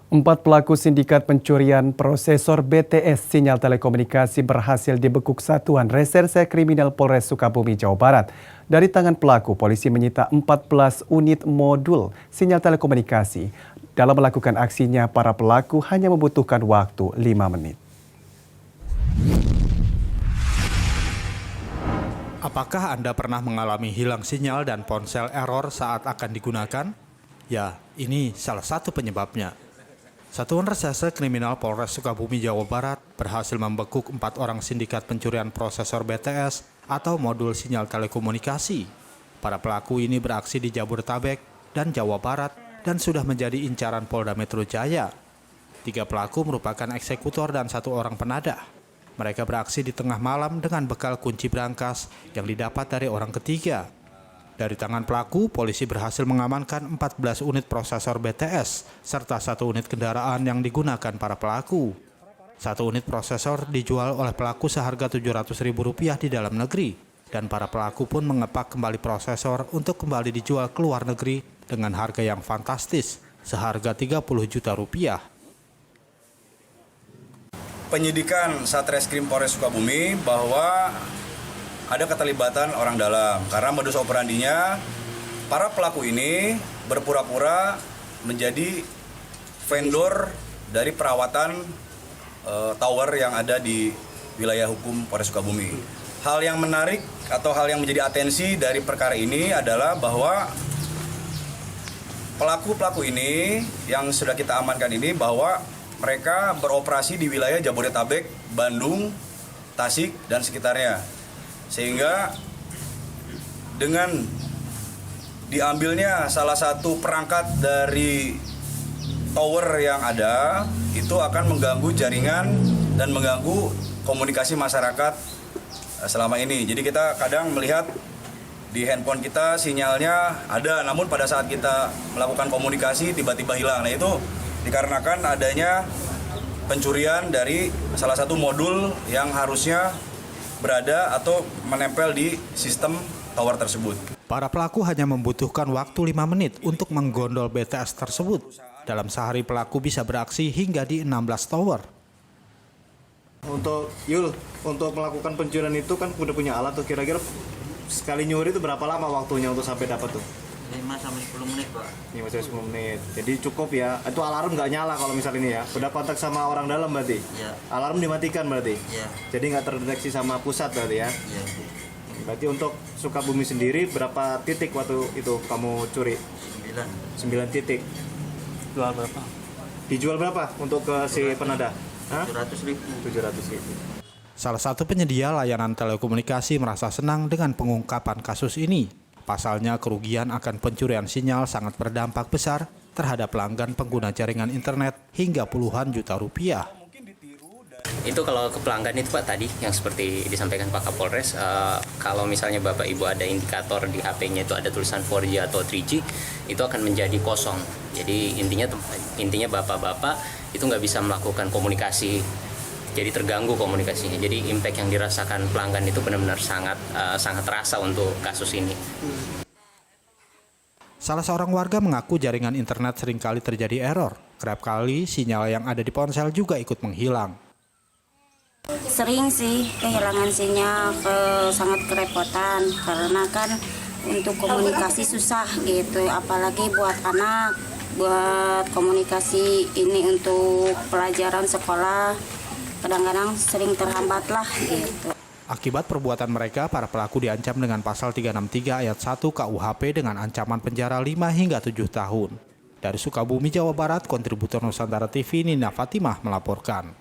Empat pelaku sindikat pencurian prosesor BTS sinyal telekomunikasi berhasil dibekuk Satuan Reserse Kriminal Polres Sukabumi, Jawa Barat. Dari tangan pelaku, polisi menyita 14 unit modul sinyal telekomunikasi. Dalam melakukan aksinya, para pelaku hanya membutuhkan waktu 5 menit. Apakah Anda pernah mengalami hilang sinyal dan ponsel error saat akan digunakan? Ya, ini salah satu penyebabnya. Satuan Reserse Kriminal Polres Sukabumi, Jawa Barat berhasil membekuk 4 orang sindikat pencurian prosesor BTS atau modul sinyal telekomunikasi. Para pelaku ini beraksi di Jabodetabek dan Jawa Barat dan sudah menjadi incaran Polda Metro Jaya. 3 pelaku merupakan eksekutor dan 1 orang penadah. Mereka beraksi di tengah malam dengan bekal kunci brankas yang didapat dari orang ketiga. Dari tangan pelaku, polisi berhasil mengamankan 14 unit prosesor BTS serta 1 unit kendaraan yang digunakan para pelaku. 1 unit prosesor dijual oleh pelaku seharga Rp700.000 di dalam negeri, dan para pelaku pun mengepak kembali prosesor untuk kembali dijual ke luar negeri dengan harga yang fantastis, seharga Rp30 juta. Penyidikan Satreskrim Polres Sukabumi bahwa ada keterlibatan orang dalam karena modus operandinya para pelaku ini berpura-pura menjadi vendor dari perawatan tower yang ada di wilayah hukum Polres Sukabumi. Hal yang menarik atau hal yang menjadi atensi dari perkara ini adalah bahwa pelaku-pelaku ini yang sudah kita amankan ini bahwa mereka beroperasi di wilayah Jabodetabek, Bandung, Tasik, dan sekitarnya. Sehingga dengan diambilnya salah satu perangkat dari tower yang ada, itu akan mengganggu jaringan dan mengganggu komunikasi masyarakat selama ini. Jadi kita kadang melihat di handphone kita sinyalnya ada, namun pada saat kita melakukan komunikasi tiba-tiba hilang. Nah itu dikarenakan adanya pencurian dari salah satu modul yang harusnya berada atau menempel di sistem tower tersebut. Para pelaku hanya membutuhkan waktu 5 menit untuk menggondol BTS tersebut. Dalam sehari pelaku bisa beraksi hingga di 16 tower. Untuk melakukan pencurian itu kan udah punya alat tuh, kira-kira sekali nyuri itu berapa lama waktunya untuk sampai dapat tuh? 5-10 menit, Pak. 5-10 menit. Jadi cukup ya. Itu alarm nggak nyala kalau misal ini ya. Udah kontak sama orang dalam berarti? Iya. Alarm dimatikan berarti? Iya. Jadi nggak terdeteksi sama pusat berarti ya? Iya. Berarti untuk Sukabumi sendiri berapa titik waktu itu kamu curi? 9 titik. Jual berapa? Dijual berapa untuk ke si penadah? 700.000. 700.000. Salah satu penyedia layanan telekomunikasi merasa senang dengan pengungkapan kasus ini. Pasalnya kerugian akan pencurian sinyal sangat berdampak besar terhadap pelanggan pengguna jaringan internet hingga puluhan juta rupiah. Itu kalau ke pelanggan itu Pak tadi yang seperti disampaikan Pak Kapolres, kalau misalnya Bapak Ibu ada indikator di HP-nya itu ada tulisan 4G atau 3G, itu akan menjadi kosong. Jadi intinya Bapak-bapak itu nggak bisa melakukan komunikasi. Jadi terganggu komunikasinya. Jadi impact yang dirasakan pelanggan itu benar-benar sangat terasa untuk kasus ini. Salah seorang warga mengaku jaringan internet seringkali terjadi error. Kerap kali sinyal yang ada di ponsel juga ikut menghilang. Sering sih kehilangan sinyal, sangat kerepotan karena kan untuk komunikasi susah gitu, apalagi buat anak, buat komunikasi ini untuk pelajaran sekolah. Kadang-kadang sering terhambat lah gitu. Akibat perbuatan mereka, para pelaku diancam dengan pasal 363 ayat 1 KUHP dengan ancaman penjara 5 hingga 7 tahun. Dari Sukabumi, Jawa Barat, kontributor Nusantara TV Nina Fatimah melaporkan.